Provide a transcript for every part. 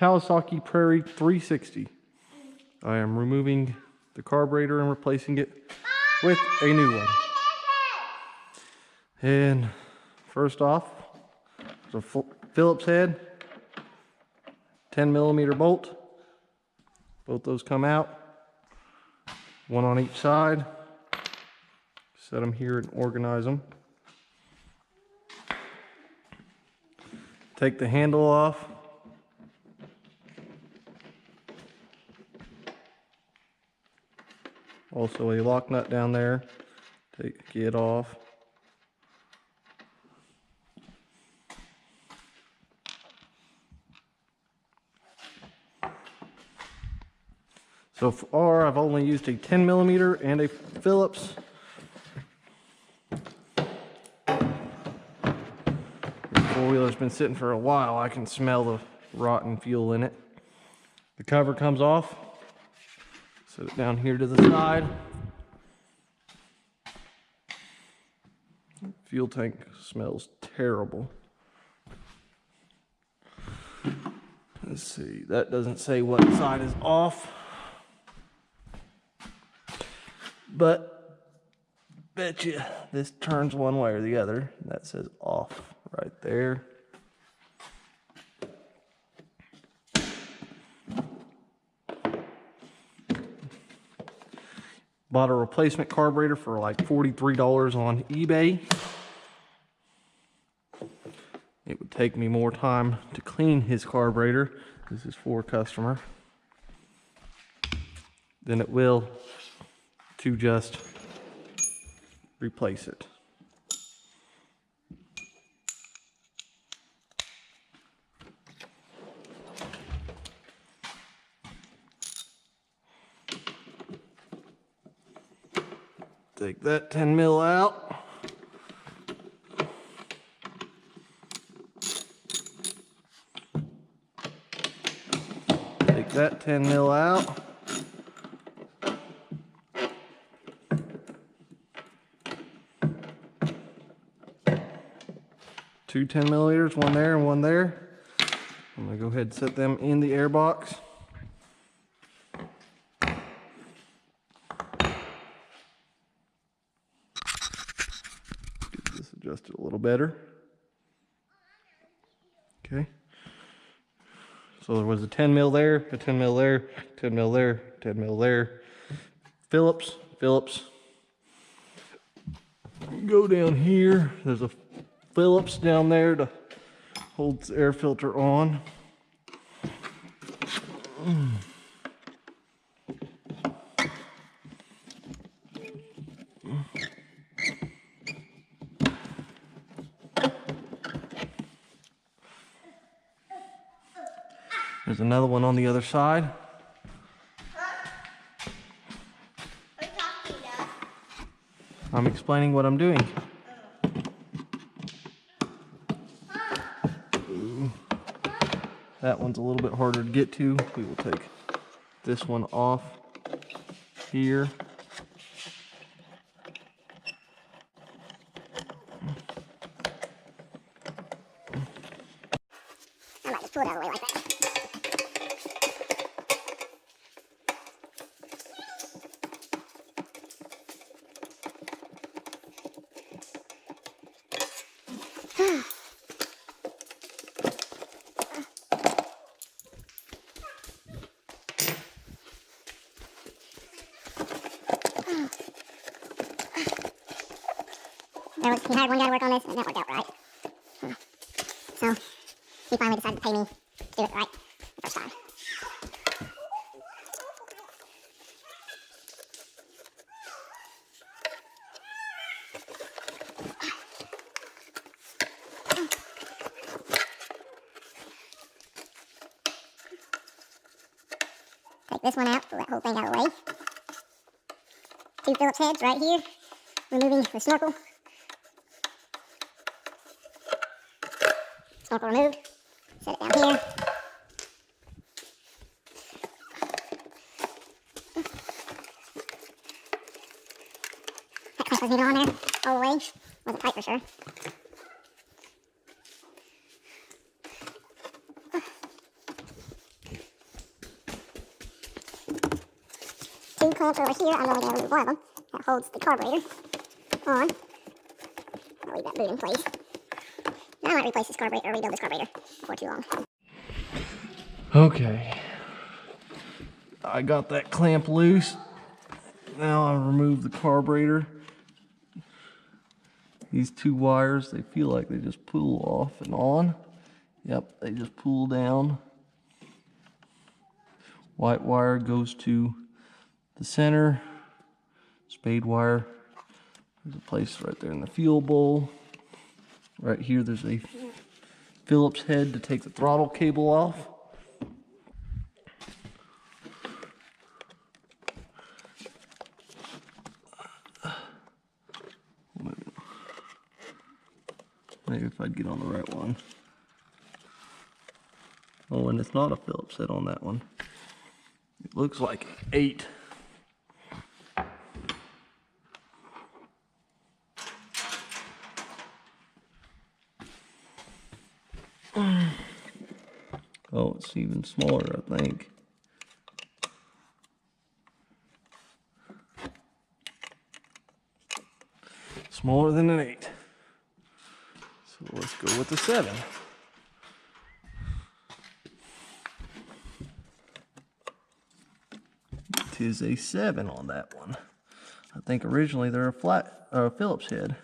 Kawasaki Prairie 360. I am removing the carburetor and replacing it with a new one. And first off, there's a Phillips head, 10mm bolt. Both those come out, one on each side. Set them here and organize them. Take the handle off. Also a lock nut down there. Take it off. So far I've only used a 10mm and a Phillips. The four-wheeler's been sitting for a while. I can smell the rotten fuel in it. The cover comes off. Set it down here to the side. Fuel tank smells terrible. Let's see, that doesn't say what side is off. But bet you this turns one way or the other. That says off right there. Bought a replacement carburetor for like $43 on eBay. It would take me more time to clean his carburetor, this is for a customer, than it will to just replace it. Take that 10mm out. Take that 10mm out. Two 10mm, one there and one there. I'm gonna go ahead and set them in the air box. Get this adjusted a little better. Okay. So there was a 10mm there, a 10mm there, 10mm there, 10mm there. Phillips. Go down here. There's a Phillips down there to hold the air filter on. There's another one on the other side. I'm explaining what I'm doing. That one's a little bit harder to get to. We will take this one off here. I might just pull it out of the way like that. He hired one guy to work on this, and it didn't work out right. So he finally decided to pay me to do it right the first time. Take this one out, pull that whole thing out of the way. Two Phillips heads right here, removing the snorkel. Snorkel removed. Set it down here. That clamp was needed on there all the way. Wasn't tight for sure. two clamps over here. I'm only going to remove one of them. That holds the carburetor on. I'll leave that boot in place. Now I might replace this carburetor, or rebuild this carburetor before too long. Okay. I got that clamp loose. Now I remove the carburetor. These two wires, they feel like they just pull off and on. Yep, they just pull down. White wire goes to the center. Spade wire, there's a place right there in the fuel bowl. Right here there's a Phillips head to take the throttle cable off. Maybe if I'd get on the right one. Oh, and it's not a Phillips head on that one. It looks like 8. Oh, it's even smaller, I think. Smaller than an 8. So let's go with the 7. It is a 7 on that one. I think originally they're a flat Phillips head.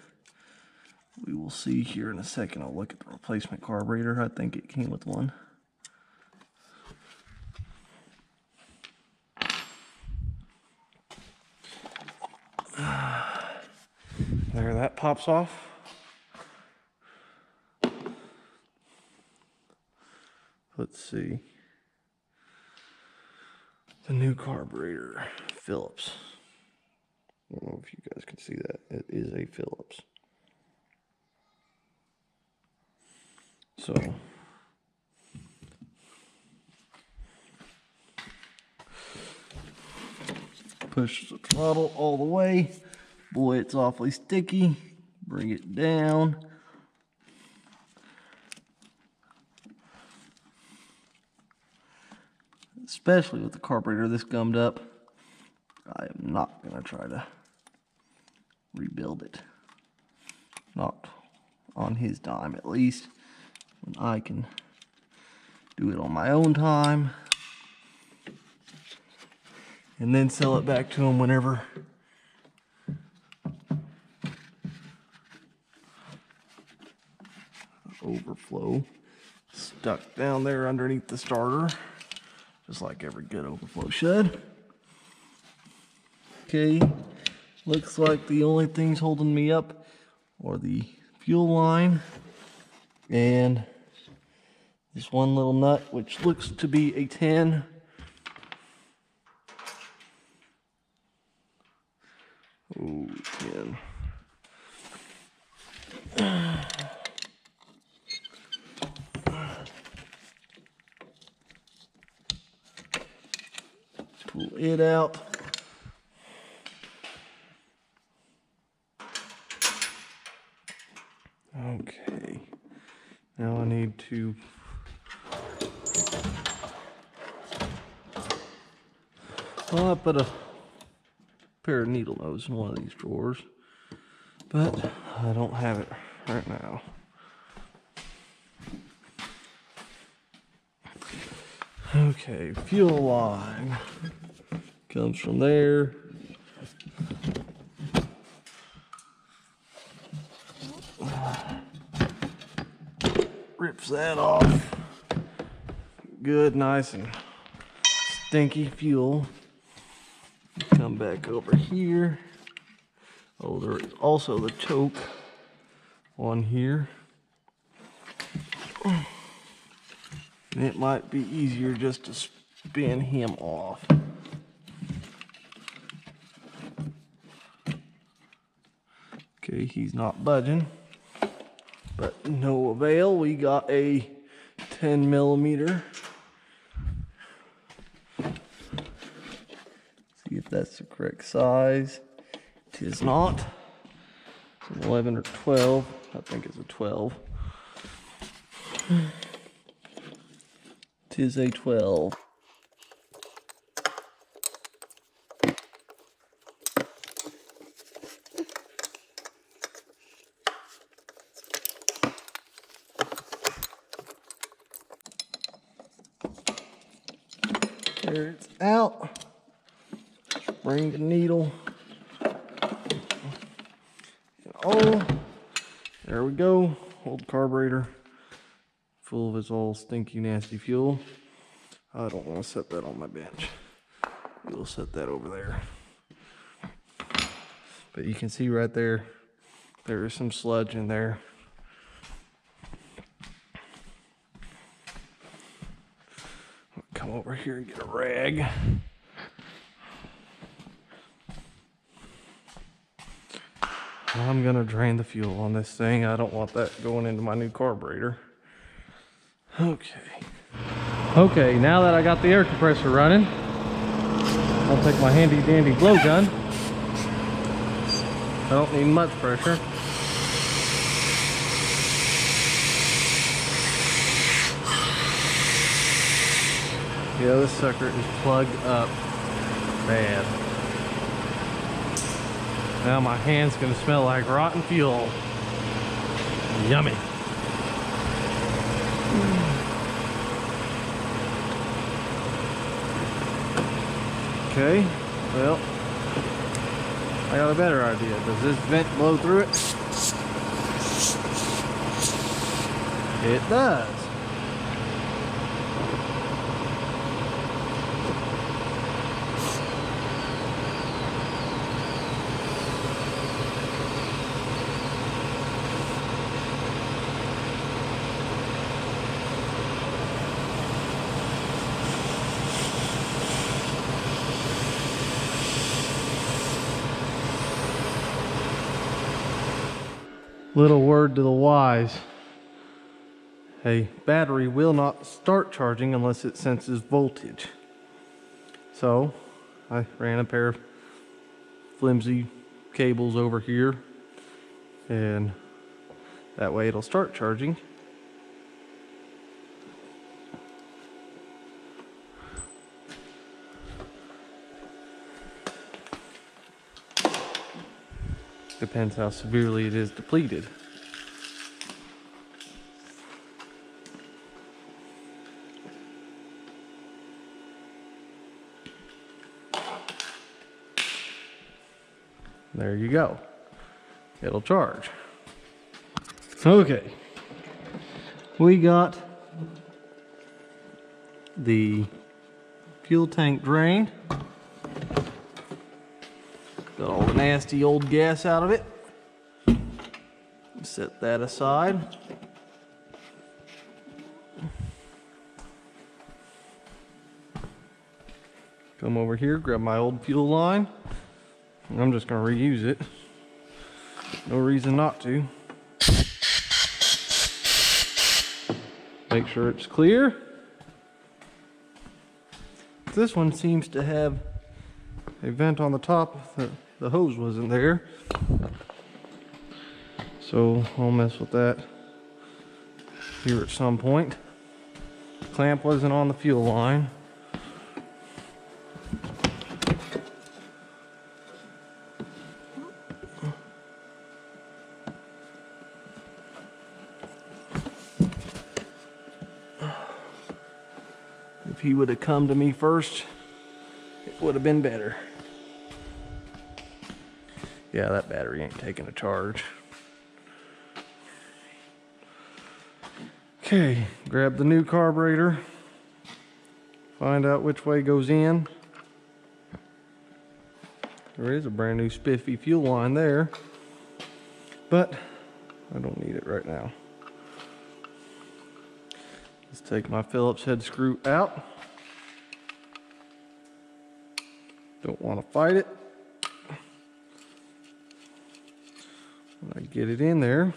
We will see here in a second. I'll look at the replacement carburetor. I think it came with one. There, that pops off. Let's see. The new carburetor, Phillips. I don't know if you guys can see that. It is a Phillips. So, push the throttle all the way. Boy, it's awfully sticky. Bring it down. Especially with the carburetor this gummed up, I am not going to try to rebuild it. Not on his dime, at least. When I can do it on my own time. And then sell it back to him whenever overflow stuck down there underneath the starter, just like every good overflow should. Okay, looks like the only things holding me up are the fuel line and this one little nut, which looks to be a 10. Oh, 10. Pull it out. Okay. Now I need to I put a pair of needle nose in one of these drawers, but I don't have it right now. Okay, fuel line comes from there. Rips that off. Good, nice and stinky fuel. Come back over here. Oh, there is also the choke on here. And it might be easier just to spin him off. Okay, he's not budging, but no avail. We got a 10 millimeter. See if that's the correct size. It is not. It's an 11 or 12. I think it's a 12. It is a 12. There it's out. Bring the needle. Oh, there we go. Old carburetor full of its old stinky nasty fuel. I don't want to set that on my bench. We'll set that over there. But you can see right there, there is some sludge in there. I'll come over here and get a rag. I'm gonna drain the fuel on this thing. I don't want that going into my new carburetor. Okay, now that I got the air compressor running, I'll take my handy dandy blowgun. I don't need much pressure. Yeah, this sucker is plugged up bad. Now my hand's gonna smell like rotten fuel. Yummy. Okay, well, I got a better idea. Does this vent blow through it? It does. Little word to the wise. A battery will not start charging unless it senses voltage. So I ran a pair of flimsy cables over here, and that way it'll start charging. Depends how severely it is depleted. There you go. It'll charge. Okay. We got the fuel tank drained. Got all the nasty old gas out of it. Set that aside. Come over here, grab my old fuel line. I'm just going to reuse it. No reason not to. Make sure it's clear. This one seems to have a vent on the top. The hose wasn't there. So I'll mess with that here at some point. Clamp wasn't on the fuel line. If he would have come to me first, it would have been better. Yeah, that battery ain't taking a charge. Okay, grab the new carburetor. Find out which way goes in. There is a brand new spiffy fuel line there, but I don't need it right now. Let's take my Phillips head screw out. Don't want to fight it. When I get it in there,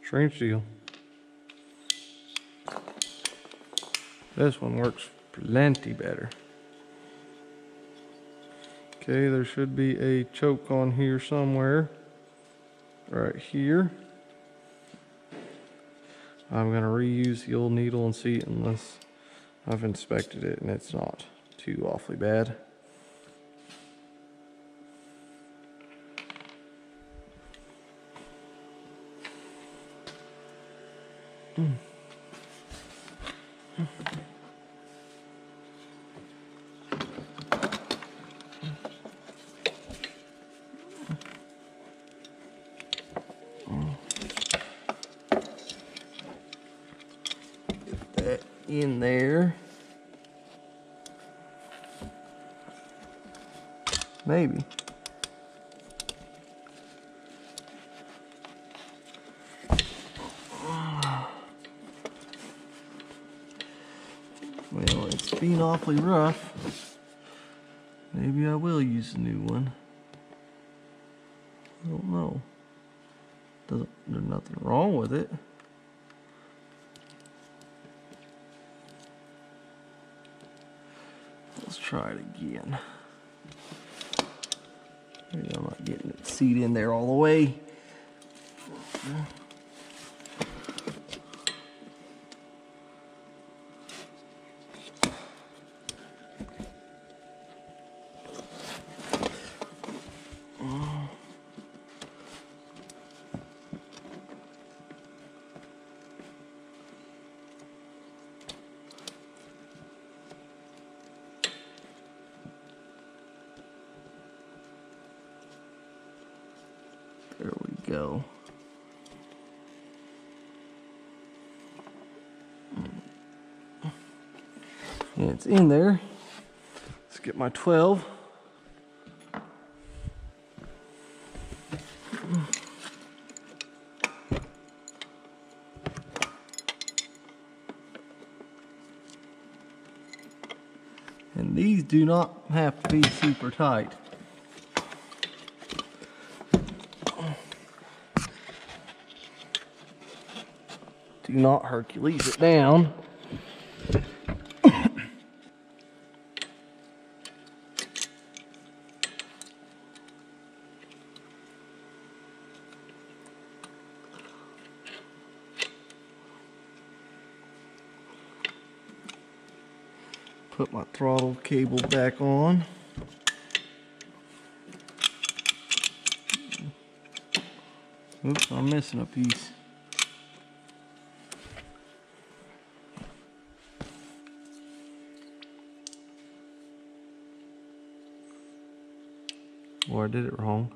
strange deal. This one works plenty better. Okay, there should be a choke on here somewhere. Right here. I'm gonna reuse the old needle and seat unless I've inspected it and it's not too awfully bad. Get that in there. Maybe. Well, it's been awfully rough. Maybe I will use a new one. I don't know. There's nothing wrong with it. Let's try it again. Maybe I'm not getting the seat in there all the way. There we go. And it's in there. Let's get my 12. And these do not have to be super tight. Do not Hercules it down. Put my throttle cable back on. Oops, I'm missing a piece. Or I did it wrong.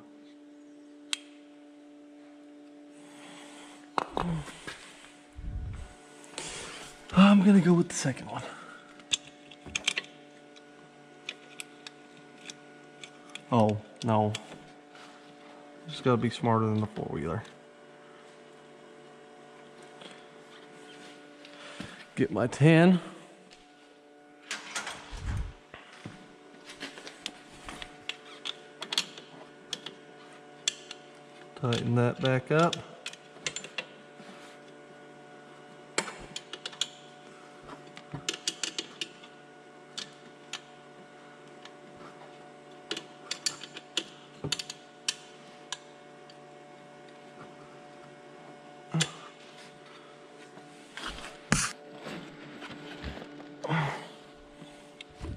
I'm gonna go with the second one. Oh, no. Just gotta be smarter than the four-wheeler. Get my 10. Tighten that back up.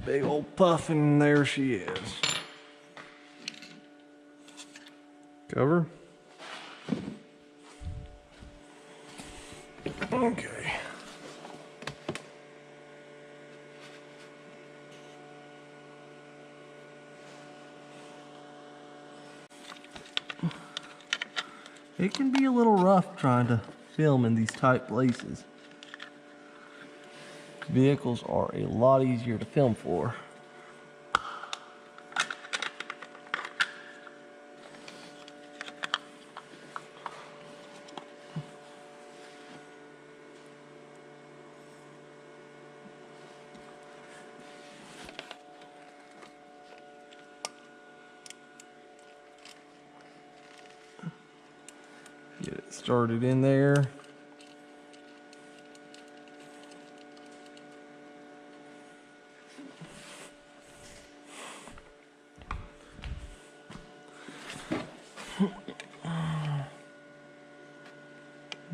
Big old puffin, and there she is. Cover. Okay. It can be a little rough trying to film in these tight places. Vehicles are a lot easier to film for. Get it started in there.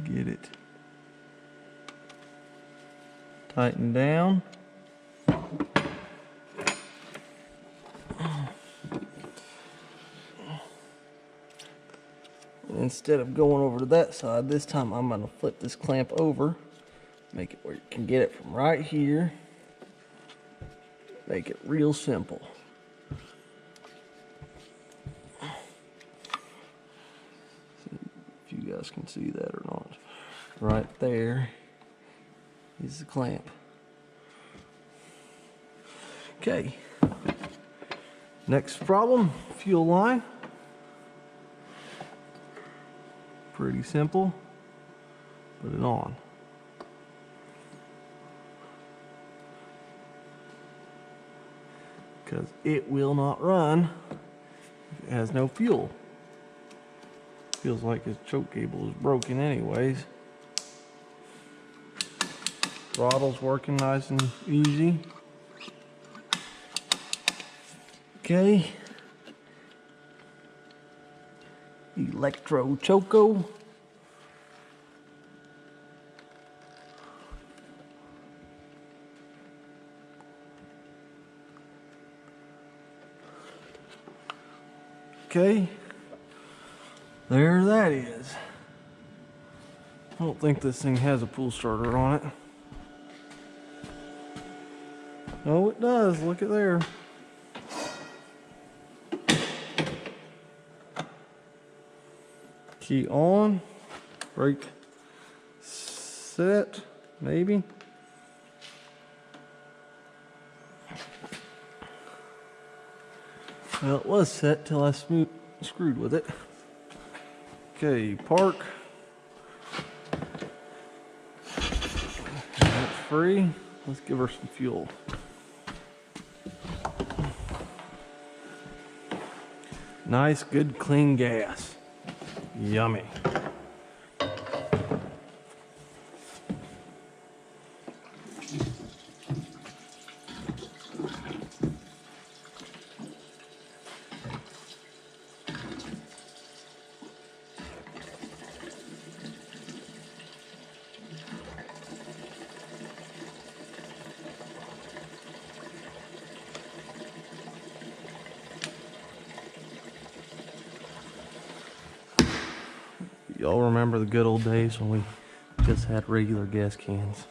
Get it Tighten down. Instead of going over to that side, this time I'm going to flip this clamp over, make it where you can get it from right here. Make it real simple. If you guys can see that or not. Right there is the clamp. Okay. Next problem, fuel line. Pretty simple. Put it on. Because it will not run if it has no fuel. Feels like his choke cable is broken anyways. Throttle's working nice and easy. Okay. Electro choco. Okay. There that is. I don't think this thing has a pull starter on it. Oh, it does. Look at there. Key on. Brake set, maybe. Well, it was set till I screwed with it. Okay, park. That's free. Let's give her some fuel. Nice, good, clean gas. Yummy. Y'all remember the good old days when we just had regular gas cans?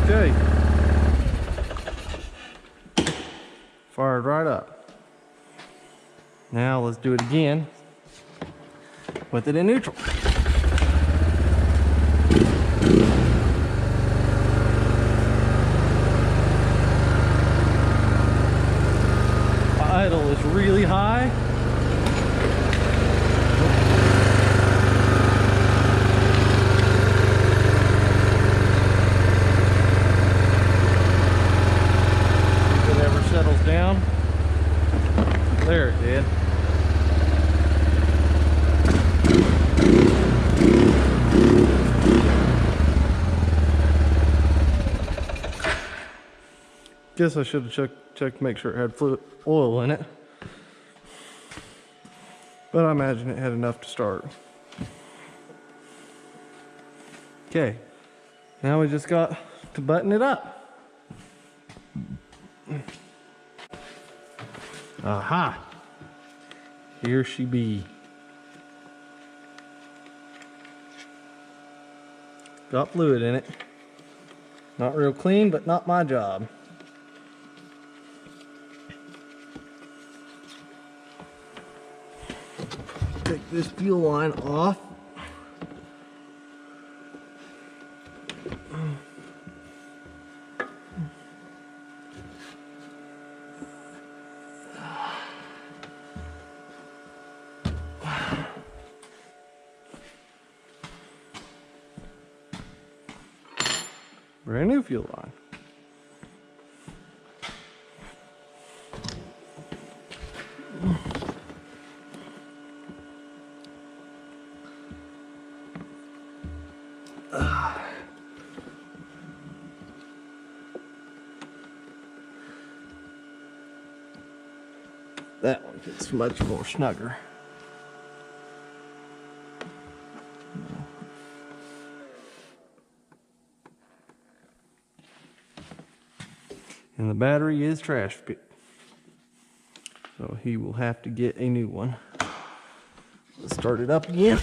Okay. Fired right up. Now let's do it again with it in neutral. Idle is really high. If it ever settles down. There it did. Guess I should have checked to make sure it had fluid oil in it. But I imagine it had enough to start. Okay. Now we just got to button it up. Aha! Here she be. Got fluid in it. Not real clean, but not my job. Take this fuel line off. Brand new fuel line. that one gets much more snugger. And the battery is trash fit, so he will have to get a new one. Let's start it up again.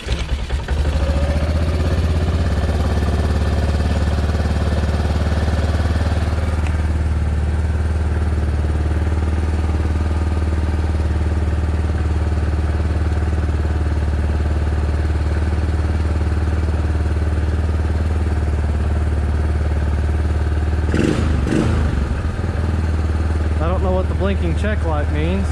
I don't know what the blinking check light means.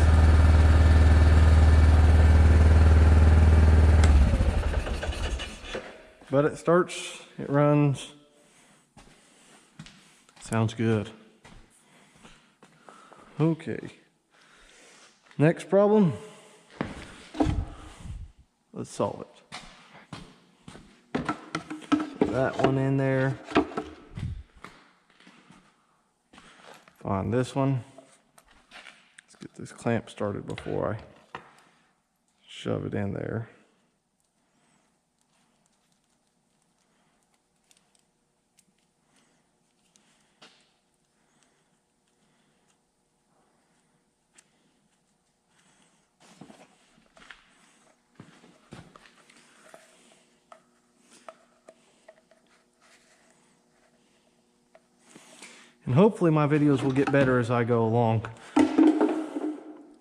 But it starts, it runs. Sounds good. Okay. Next problem. Let's solve it. So that one in there. Find this one. Let's get this clamp started before I shove it in there. And hopefully my videos will get better as I go along.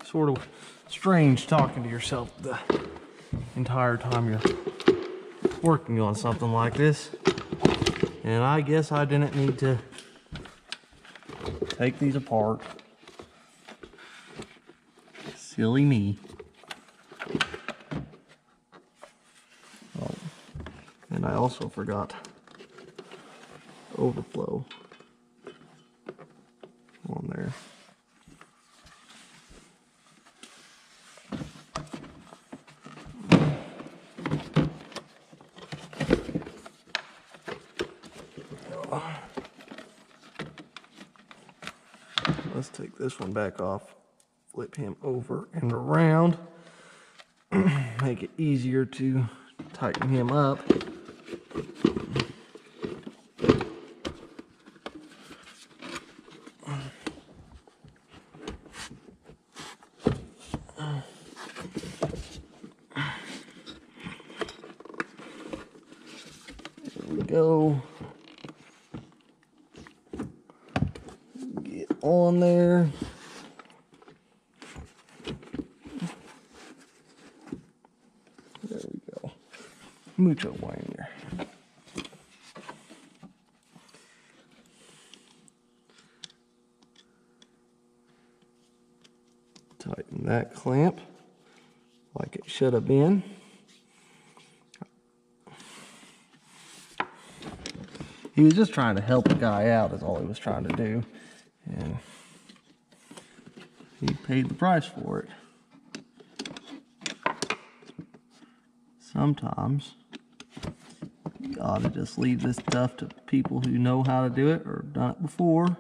Sort of strange talking to yourself the entire time you're working on something like this. And I guess I didn't need to take these apart. Silly me. Oh, and I also forgot overflow on there. Let's take this one back off, flip him over and around, make it easier to tighten him up. Go get on there. There we go. Mucho wine there. Tighten that clamp like it should have been. He was just trying to help the guy out, is all he was trying to do. And he paid the price for it. Sometimes you ought to just leave this stuff to people who know how to do it or done it before.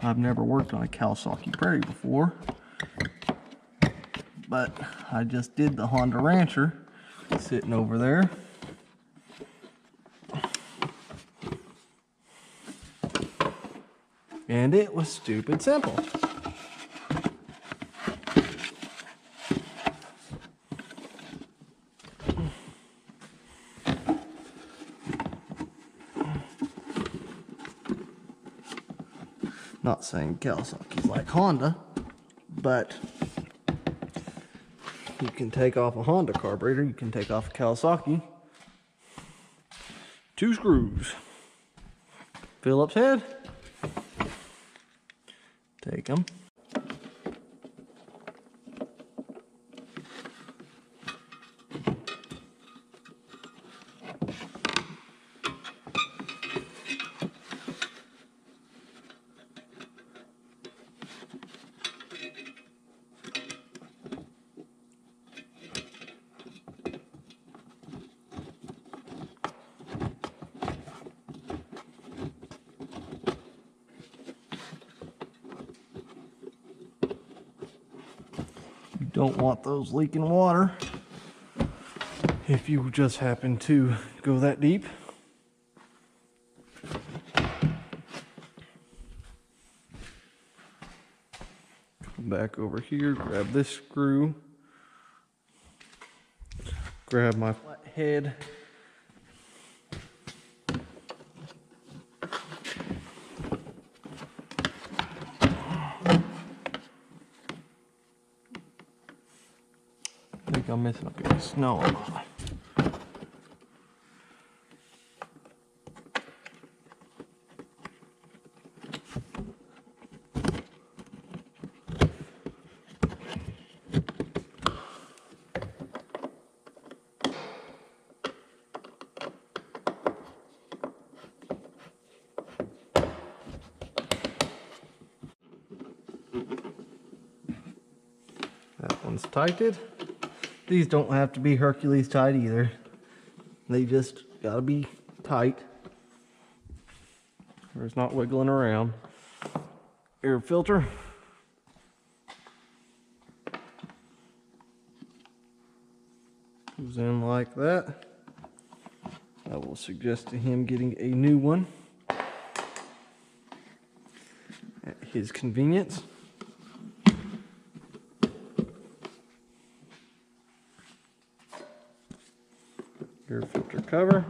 I've never worked on a Kawasaki Prairie before, but I just did the Honda Rancher sitting over there. And it was stupid simple. Not saying Kawasaki's like Honda, but you can take off a Honda carburetor, you can take off a Kawasaki. 2 screws. Phillips head. Take them. Don't want those leaking water if you just happen to go that deep. Come back over here, grab this screw, grab my flat head. I think I'm missing a piece. No, I'm not. That one's tighted. These don't have to be Hercules tight either. They just gotta be tight. Or it's not wiggling around. Air filter. Goes in like that. I will suggest to him getting a new one at his convenience. Air filter cover.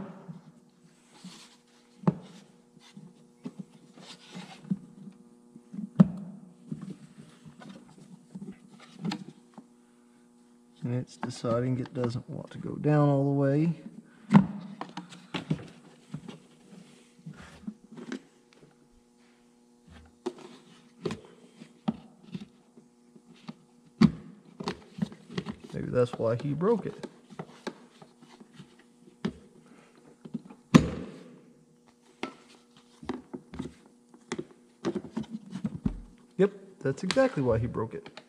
And it's deciding it doesn't want to go down all the way. Maybe that's why he broke it. Yep, that's exactly why he broke it.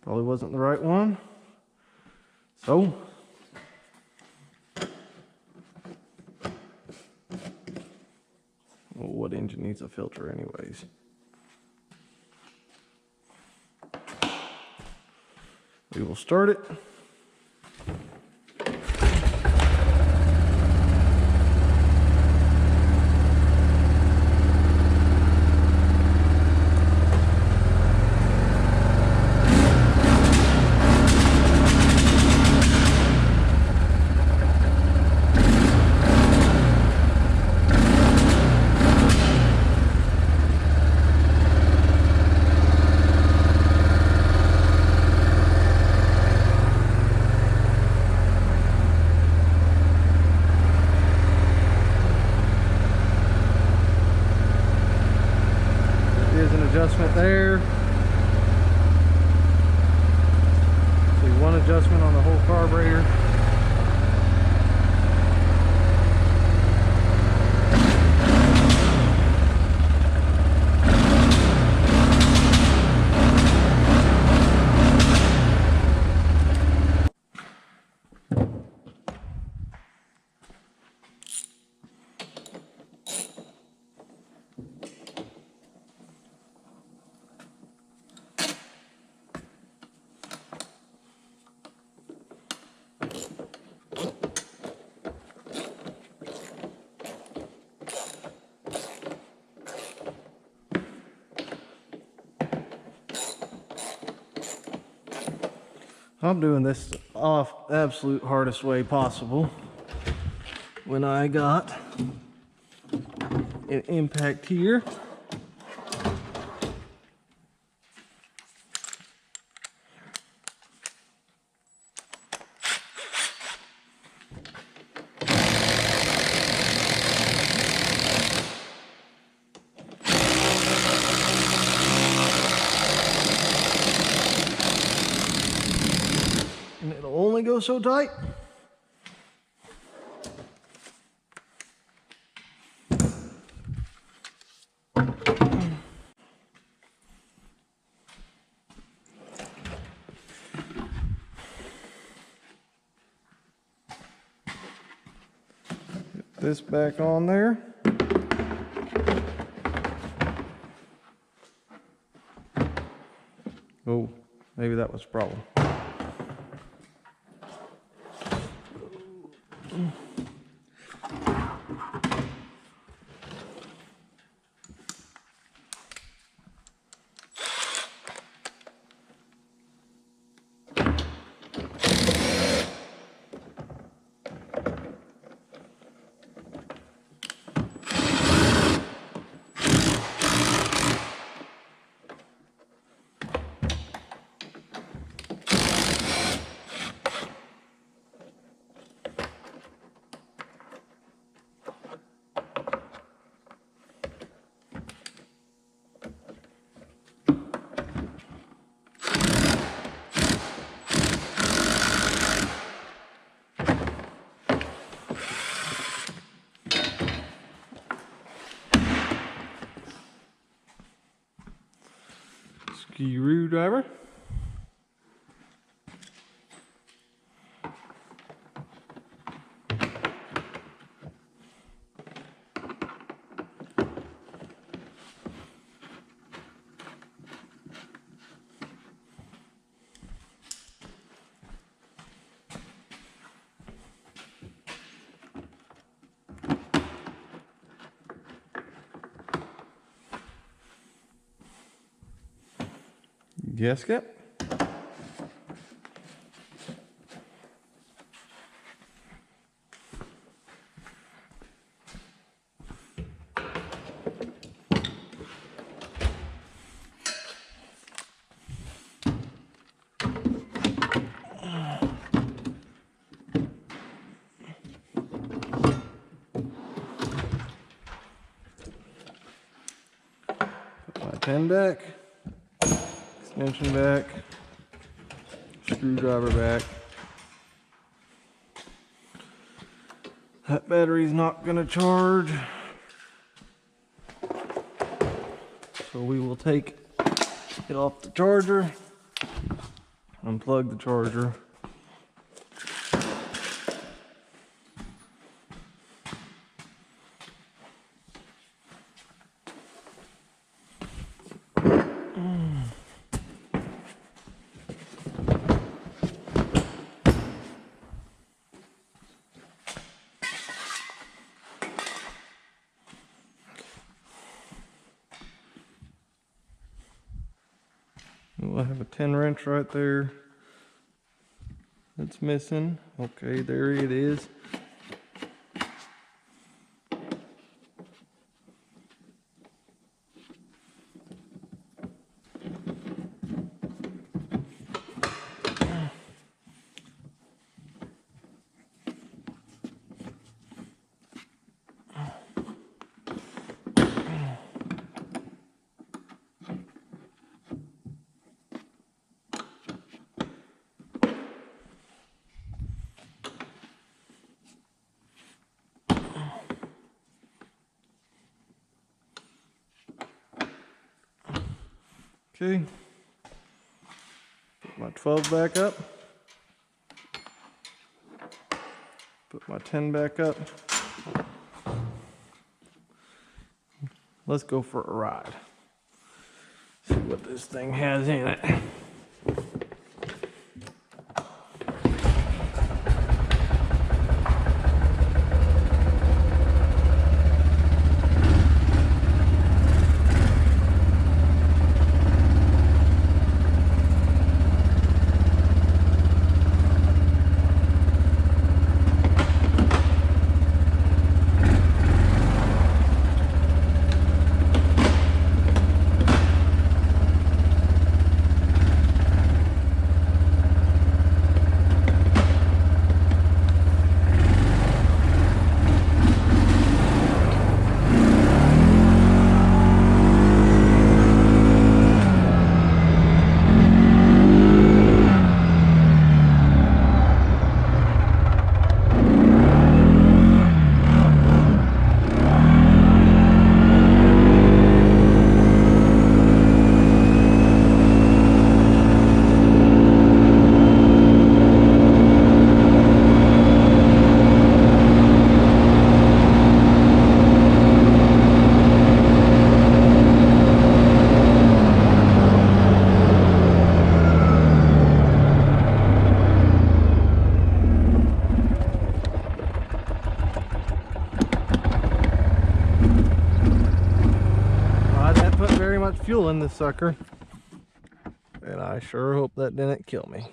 Probably wasn't the right one. So, well, what engine needs a filter anyways? We will start it. Adjustment there. See, one adjustment on the whole carburetor. I'm doing this off absolute hardest way possible. When I got an impact here, and it'll only go so tight. Get this back on there. Oh, Maybe that was the problem. Screwdriver. Gasket. Put my pin back. Extension back, screwdriver back. That battery's not gonna charge, so we will take it off the charger, unplug the charger. We'll have a 10 wrench right there. That's missing. Okay, there it is. Okay, put my 12 back up, put my 10 back up. Let's go for a ride. See what this thing has in it. much fuel in this sucker. And I sure hope that didn't kill me.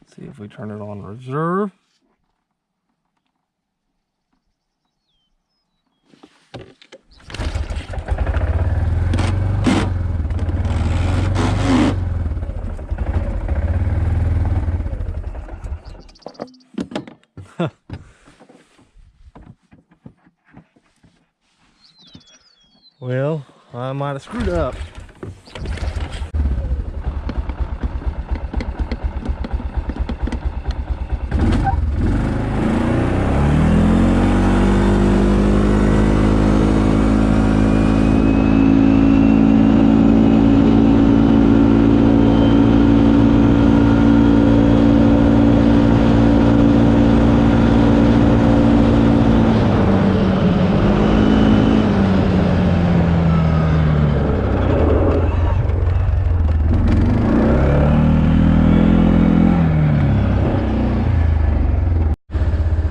Let's see if we turn it on reserve. Well, I might have screwed up.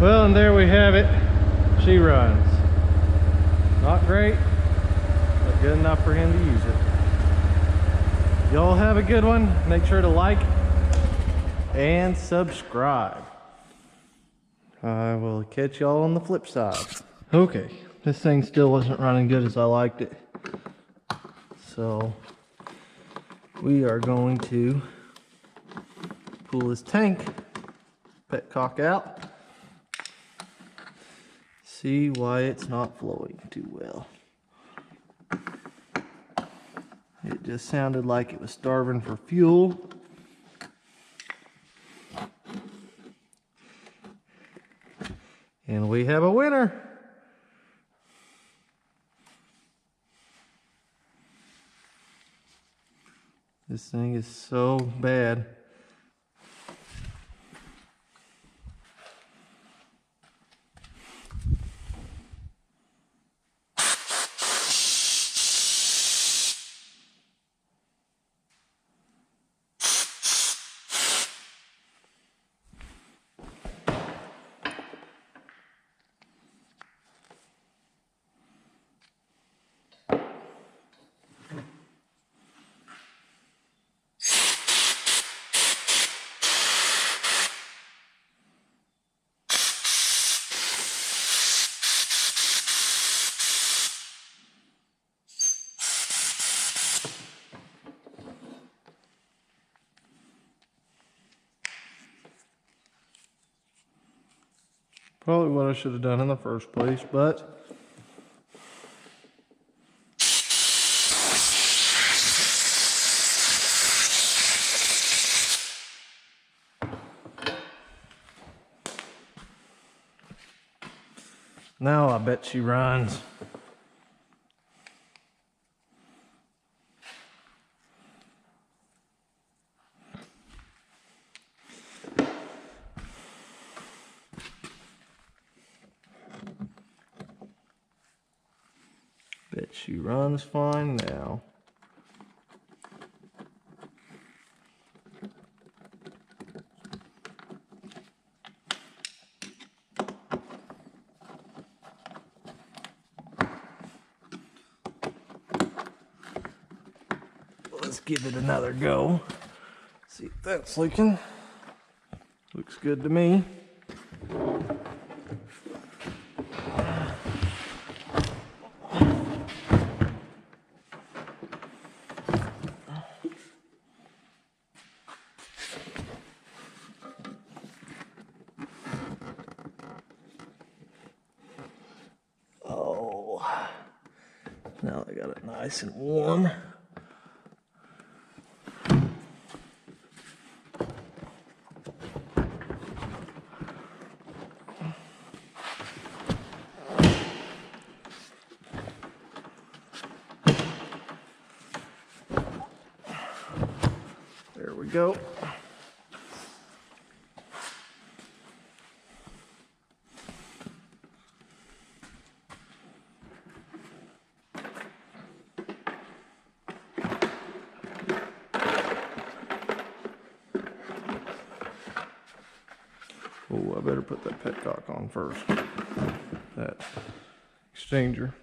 Well, and there we have it. She runs. Not great, but good enough for him to use it. Y'all have a good one. Make sure to like and subscribe. I will catch y'all on the flip side. Okay, this thing still wasn't running good as I liked it. So we are going to pull this tank petcock out. See why it's not flowing too well. It just sounded like it was starving for fuel. And we have a winner. This thing is so bad. Probably what I should have done in the first place, but now I bet she runs. Bet she runs fine now. Let's give it another go. See if that's leaking. Looks good to me. Now I got it nice and warm. There we go. Oh, I better put that petcock on first. That exchanger.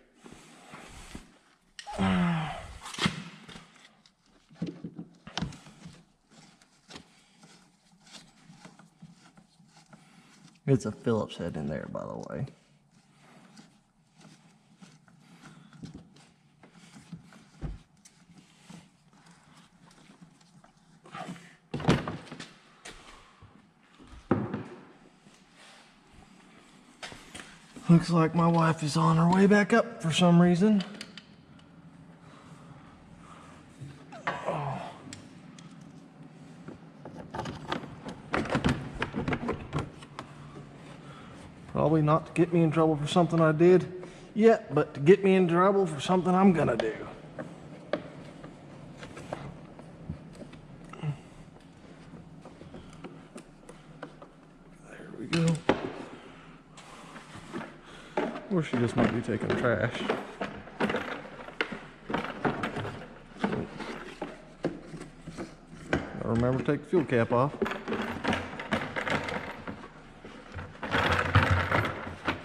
It's a Phillips head in there, by the way. Looks like my wife is on her way back up for some reason. Oh. Probably not to get me in trouble for something I did yet, but to get me in trouble for something I'm gonna do. There we go. Or she just might be taking trash. Gotta remember to take the fuel cap off.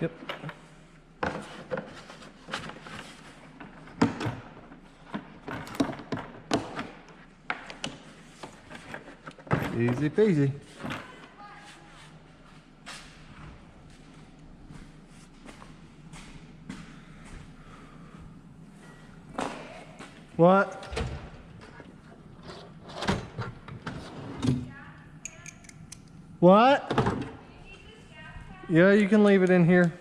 Yep. Easy peasy. What? What? Yeah, you can leave it in here.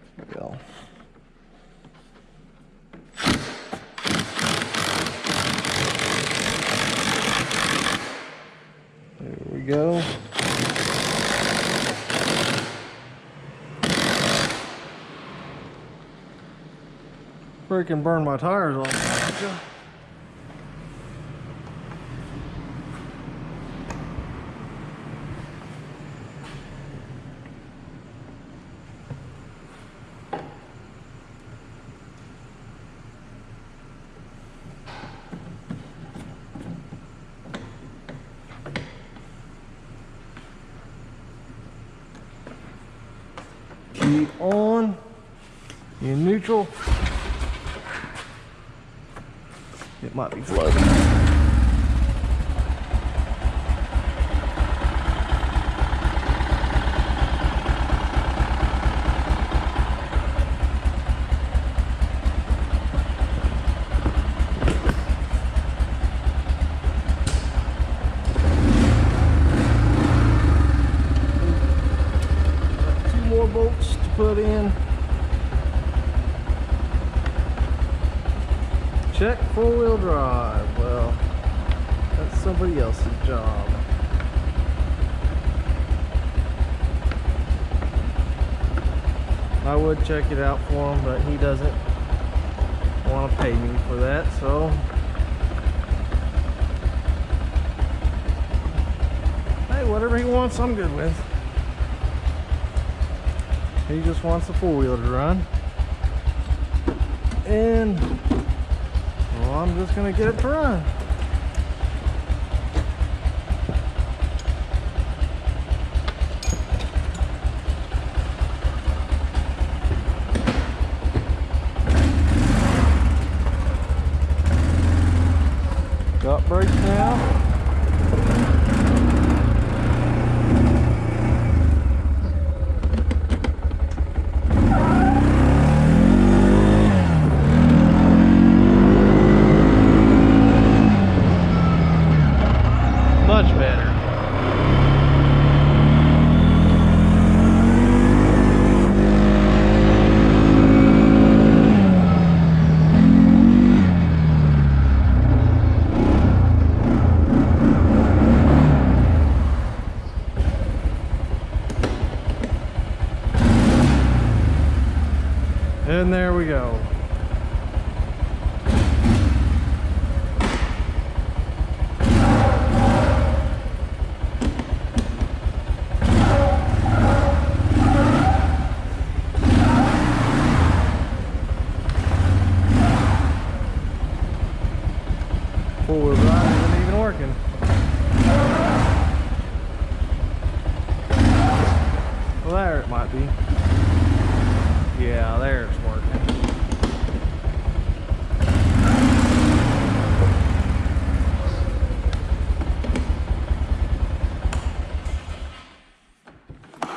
There we go. There we go. Freaking burn my tires off. Keep on in neutral. It might be flooding. Got 2 more bolts to put in. Check 4-wheel drive. Well, that's somebody else's job. I would check it out for him, but he doesn't want to pay me for that, so hey, whatever he wants, I'm good with. He just wants the 4-wheeler to run. And well, I'm just gonna get it to run. Got brakes now. Much better. And there we go. Four-wheel drive isn't even working. Well, there it might be. Yeah, there it's working.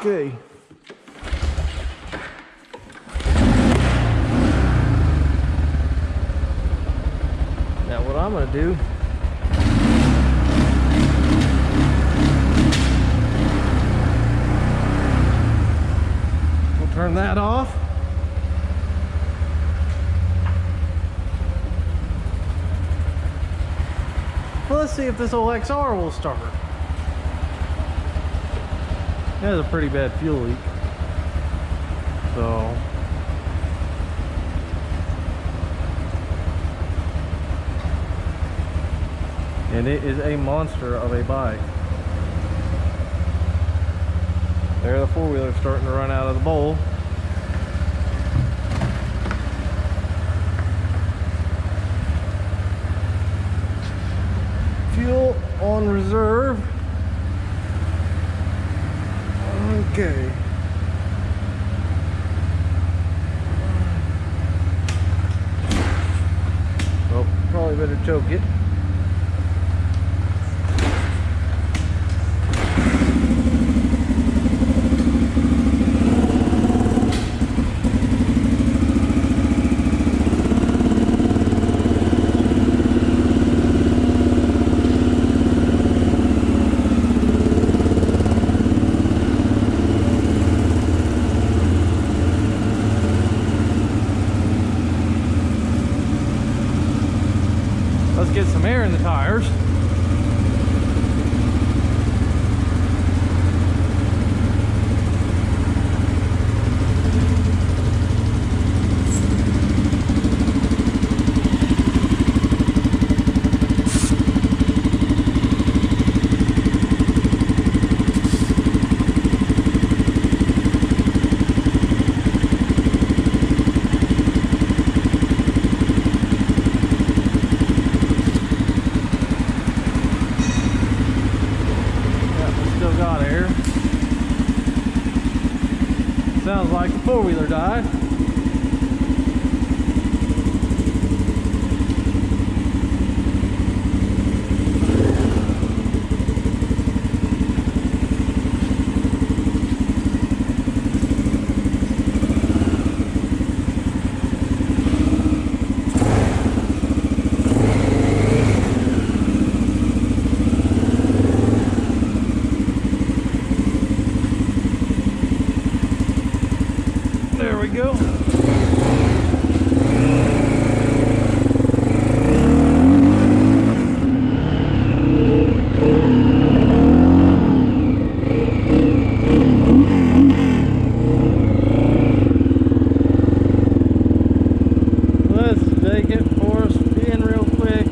Okay. Now what I'm gonna do, we'll turn that off. Well, let's see if this old XR will start. That is a pretty bad fuel leak. So and it is a monster of a bike. There, the four-wheeler's starting to run out of the bowl. Fuel on reserve. Okay. Well, probably better choke it. Let's get some air in the tires. Sounds like the four-wheeler died. There we go. Let's take it for a spin real quick.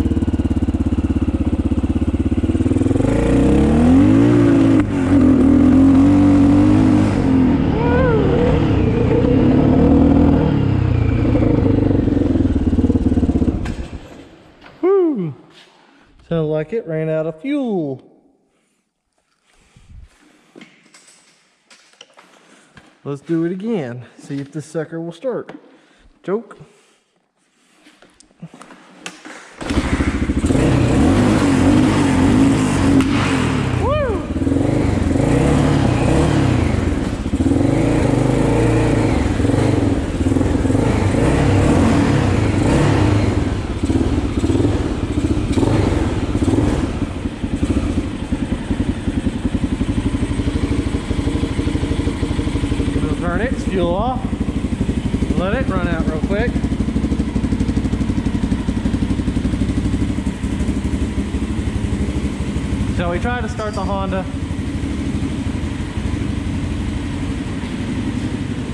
Sounds like it ran out of fuel. Let's do it again. See if this sucker will start. Choke. Turn its fuel off. Let it run out real quick. So we tried to start the Honda.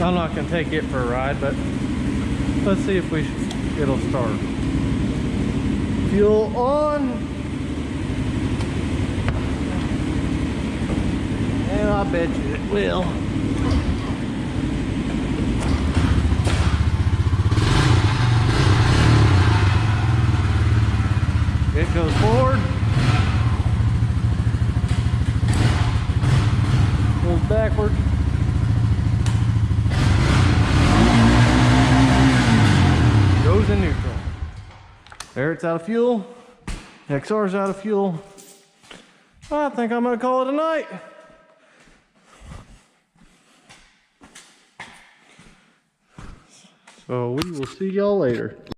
I'm not going to take it for a ride, but let's see if it'll start. Fuel on. And I bet you it will. It goes forward, goes backward, goes in neutral. There, it's out of fuel. XR's out of fuel. I think I'm gonna call it a night. So we will see y'all later.